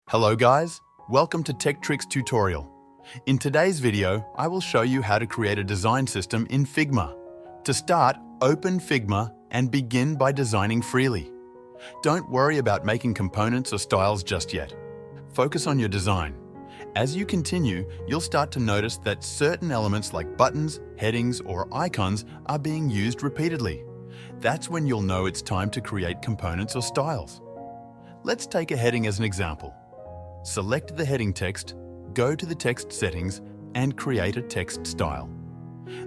Hello guys, welcome to Tech Tricks tutorial. In today's video, I will show you how to create a design system in Figma. To start, open Figma and begin by designing freely. Don't worry about making components or styles just yet. Focus on your design. As you continue, you'll start to notice that certain elements like buttons, headings, or icons are being used repeatedly. That's when you'll know it's time to create components or styles. Let's take a heading as an example. Select the heading text, go to the text settings, and create a text style.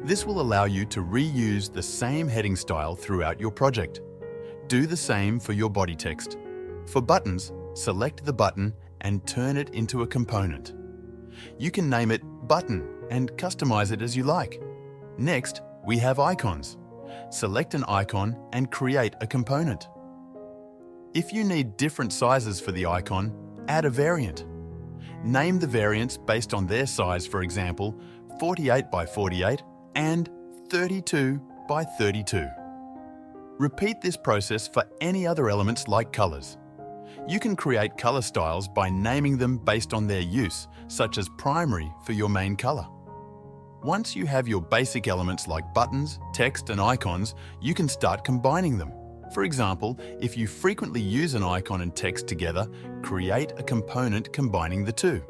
This will allow you to reuse the same heading style throughout your project. Do the same for your body text. For buttons, select the button and turn it into a component. You can name it Button and customize it as you like. Next, we have icons. Select an icon and create a component. If you need different sizes for the icon, add a variant. Name the variants based on their size, for example, 48 by 48 and 32 by 32. Repeat this process for any other elements like colors. You can create color styles by naming them based on their use, such as primary for your main color. Once you have your basic elements like buttons, text, and icons, you can start combining them. For example, if you frequently use an icon and text together, create a component combining the two.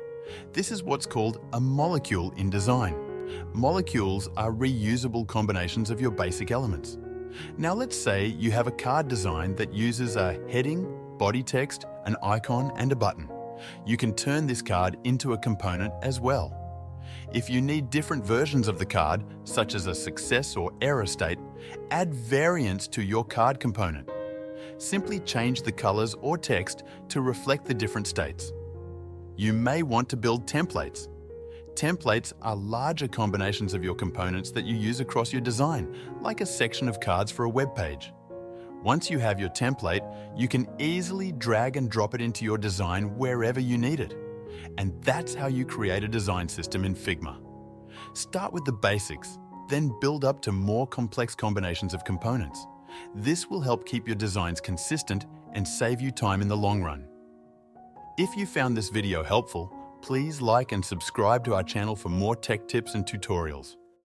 This is what's called a molecule in design. Molecules are reusable combinations of your basic elements. Now let's say you have a card design that uses a heading, body text, an icon, and a button. You can turn this card into a component as well. If you need different versions of the card, such as a success or error state, add variants to your card component. Simply change the colors or text to reflect the different states. You may want to build templates. Templates are larger combinations of your components that you use across your design, like a section of cards for a web page. Once you have your template, you can easily drag and drop it into your design wherever you need it. And that's how you create a design system in Figma. Start with the basics, then build up to more complex combinations of components. This will help keep your designs consistent and save you time in the long run. If you found this video helpful, please like and subscribe to our channel for more tech tips and tutorials.